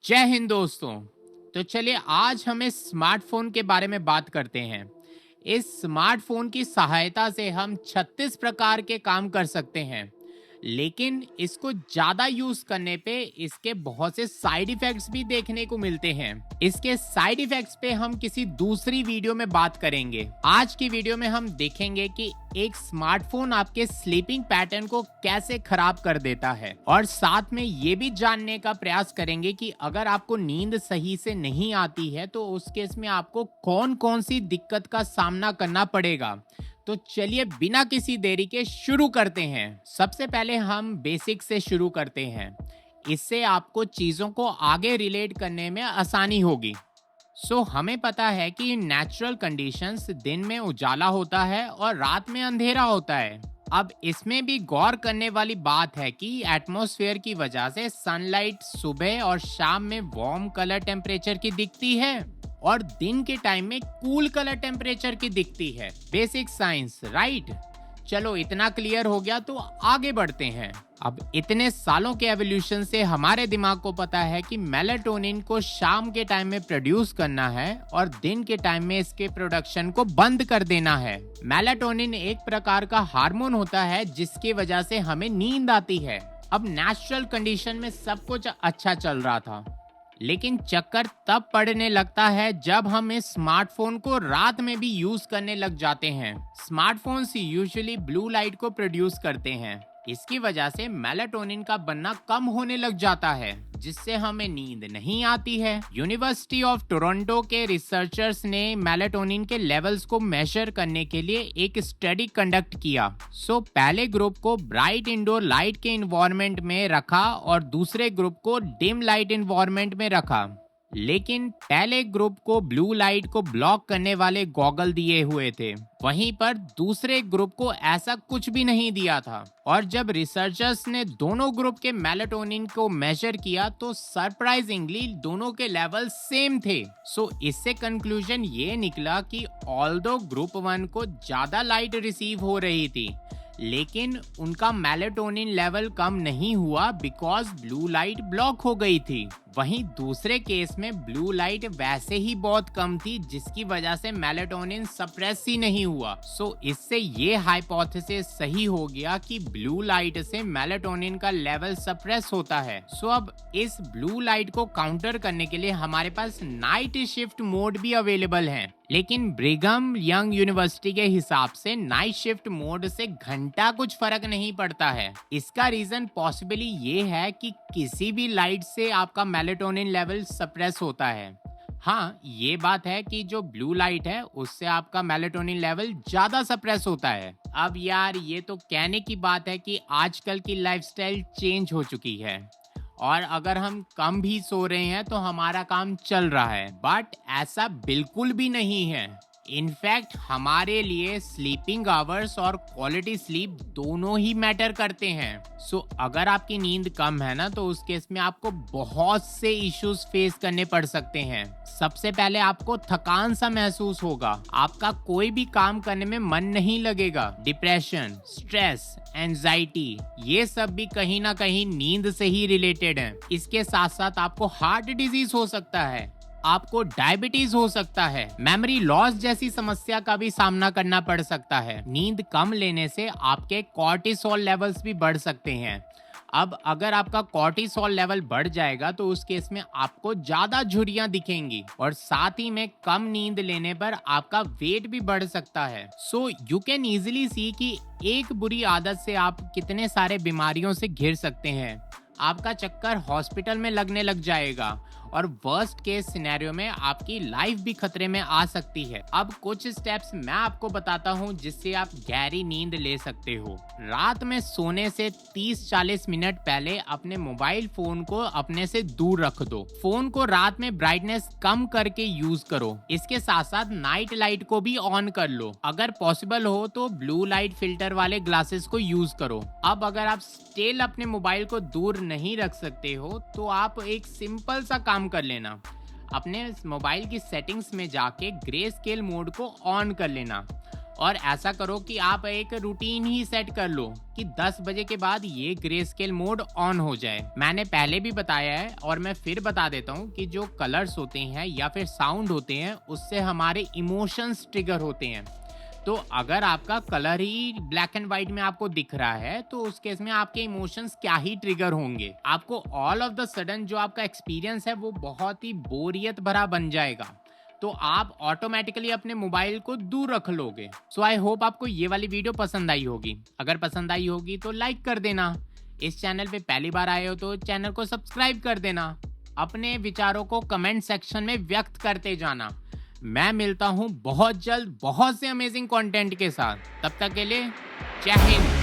जय हिंद दोस्तों। तो चलिए आज हम इस स्मार्टफोन के बारे में बात करते हैं। इस स्मार्टफोन की सहायता से हम 36 प्रकार के काम कर सकते हैं, लेकिन इसको ज़्यादा यूज़ करने पे इसके बहुत से साइड इफ़ेक्ट्स भी देखने को मिलते हैं। इसके साइड इफ़ेक्ट्स पे हम किसी दूसरी वीडियो में बात करेंगे। आज की वीडियो में हम देखेंगे कि एक स्मार्टफोन आपके स्लीपिंग पैटर्न को कैसे खराब कर देता है, और साथ में ये भी जानने का प्रयास करेंगे कि अगर आपको नींद सही से नहीं आती है तो उस केस में आपको कौन कौन सी दिक्कत का सामना करना पड़ेगा। तो चलिए बिना किसी देरी के शुरू करते हैं। सबसे पहले हम बेसिक से शुरू करते हैं। इससे आपको चीज़ों को आगे रिलेट करने में आसानी होगी। हमें पता है कि नेचुरल कंडीशंस दिन में उजाला होता है और रात में अंधेरा होता है। अब इसमें भी गौर करने वाली बात है कि एटमॉस्फेयर की वजह से सनलाइट सुबह और शाम में वार्म कलर टेम्परेचर की दिखती है और दिन के टाइम में कूल कलर टेम्परेचर की दिखती है। Basic science, right? चलो इतना क्लियर हो गया तो आगे बढ़ते हैं। अब इतने सालों के एवोल्यूशन से हमारे दिमाग को पता है कि मेलाटोनिन को शाम के टाइम में प्रोड्यूस करना है और दिन के टाइम में इसके प्रोडक्शन को बंद कर देना है। मेलाटोनिन एक प्रकार का हार्मोन होता है जिसकी वजह से हमें नींद आती है। अब नेचुरल कंडीशन में सब कुछ अच्छा चल रहा था, लेकिन चक्कर तब पड़ने लगता है जब हम इस स्मार्टफोन को रात में भी यूज करने लग जाते हैं। स्मार्टफोन्स यूजुअली ब्लू लाइट को प्रोड्यूस करते हैं। इसकी वजह से मेलाटोनिन का बनना कम होने लग जाता है, जिससे हमें नींद नहीं आती है। यूनिवर्सिटी ऑफ टोरंटो के रिसर्चर्स ने मेलाटोनिन के लेवल्स को मेजर करने के लिए एक स्टडी कंडक्ट किया। पहले ग्रुप को ब्राइट इंडोर लाइट के इन्वायरमेंट में रखा और दूसरे ग्रुप को डिम लाइट इन्वायरमेंट में रखा, लेकिन पहले ग्रुप को ब्लू लाइट को ब्लॉक करने वाले गॉगल दिए हुए थे, वहीं पर दूसरे ग्रुप को ऐसा कुछ भी नहीं दिया था। और जब रिसर्चर्स ने दोनों ग्रुप के मेलाटोनिन को मेजर किया तो सरप्राइजिंगली दोनों के लेवल सेम थे। इससे कंक्लूजन ये निकला कि ऑल्दो ग्रुप 1 को ज्यादा लाइट रिसीव हो रही थी, लेकिन उनका मेलाटोनिन लेवल कम नहीं हुआ बिकॉज ब्लू लाइट ब्लॉक हो गई थी। वहीं दूसरे केस में ब्लू लाइट वैसे ही बहुत कम थी, जिसकी वजह से मेलाटोनिन सप्रेस ही नहीं हुआ। इससे ये हाइपोथेसिस सही हो गया कि ब्लू लाइट से मेलाटोनिन का लेवल सप्रेस होता है। अब इस ब्लू लाइट को काउंटर करने के लिए हमारे पास नाइट शिफ्ट मोड भी अवेलेबल है, लेकिन ब्रिघम यंग यूनिवर्सिटी के हिसाब से नाइट शिफ्ट मोड से घंटा कुछ फर्क नहीं पड़ता है। इसका रीजन पॉसिबली ये है कि किसी भी लाइट से आपका मेलाटोनिन लेवल सप्रेस होता है। हाँ, ये बात है कि जो ब्लू लाइट है उससे आपका मेलाटोनिन लेवल ज्यादा सप्रेस होता है। अब यार ये तो कहने की बात है कि आजकल की लाइफस्टाइल चेंज हो चुकी है और अगर हम कम भी सो रहे हैं तो हमारा काम चल रहा है, बट ऐसा बिल्कुल भी नहीं है। इनफैक्ट हमारे लिए स्लीपिंग आवर्स और क्वालिटी स्लीप दोनों ही मैटर करते हैं। अगर आपकी नींद कम है ना तो उस केस में आपको बहुत से इश्यूज फेस करने पड़ सकते हैं। सबसे पहले आपको थकान सा महसूस होगा, आपका कोई भी काम करने में मन नहीं लगेगा। डिप्रेशन, स्ट्रेस, एंजाइटी, ये सब भी कहीं ना कहीं नींद से ही रिलेटेड है। इसके साथ साथ आपको हार्ट डिजीज हो सकता है, आपको डायबिटीज हो सकता है, मेमोरी लॉस जैसी समस्या का भी सामना करना पड़ सकता है। नींद कम लेने से आपके कॉर्टिसोल लेवल्स भी बढ़ सकते हैं। अब अगर आपका कॉर्टिसोल लेवल बढ़ जाएगा तो उस केस में आपको ज्यादा झुर्रियां दिखेंगी और साथ ही में कम नींद लेने पर आपका वेट भी बढ़ सकता है। यू कैन इजीली सी कि एक बुरी आदत से आप कितने सारे बीमारियों से घिर सकते हैं। आपका चक्कर हॉस्पिटल में लगने लग जाएगा और वर्स्ट केस सिनेरियो में आपकी लाइफ भी खतरे में आ सकती है। अब कुछ स्टेप्स मैं आपको बताता हूँ जिससे आप गहरी नींद ले सकते हो। रात में सोने से 30-40 मिनट पहले अपने मोबाइल फोन को अपने से दूर रख दो। फोन को रात में ब्राइटनेस कम करके यूज करो। इसके साथ साथ नाइट लाइट को भी ऑन कर लो। अगर पॉसिबल हो तो ब्लू लाइट फिल्टर वाले ग्लासेस को यूज करो। अब अगर आप स्टिल अपने मोबाइल को दूर नहीं रख सकते हो तो आप एक सिंपल सा काम कर लेना। अपने मोबाइल की सेटिंग्स में जाके ग्रे स्केल मोड को ऑन कर लेना और ऐसा करो कि आप एक रूटीन ही सेट कर लो कि 10 बजे के बाद ये ग्रे स्केल मोड ऑन हो जाए। मैंने पहले भी बताया है और मैं फिर बता देता हूँ कि जो कलर्स होते हैं या फिर साउंड होते हैं उससे हमारे इमोशंस ट्रिगर होते हैं। तो अगर आपका colour he black and white में आपको दिख रहा है तो उस केस में आपके इमोशंस क्या ही ट्रिगर होंगे। आपको ऑल ऑफ द सडन जो आपका एक्सपीरियंस है वो बहुत ही बोरियत भरा बन जाएगा। तो आप ऑटोमेटिकली अपने मोबाइल को दूर रख लोगे। सो आई होप आपको ये वाली वीडियो पसंद आई होगी। अगर पसंद आई होगी तो लाइक कर देना। इस चैनल पे पहली बार आए हो तो चैनल को सब्सक्राइब कर देना। अपने विचारों को कमेंट सेक्शन में व्यक्त करते जाना। मैं मिलता हूँ बहुत जल्द बहुत से अमेजिंग कंटेंट के साथ। तब तक के लिए जय हिंद।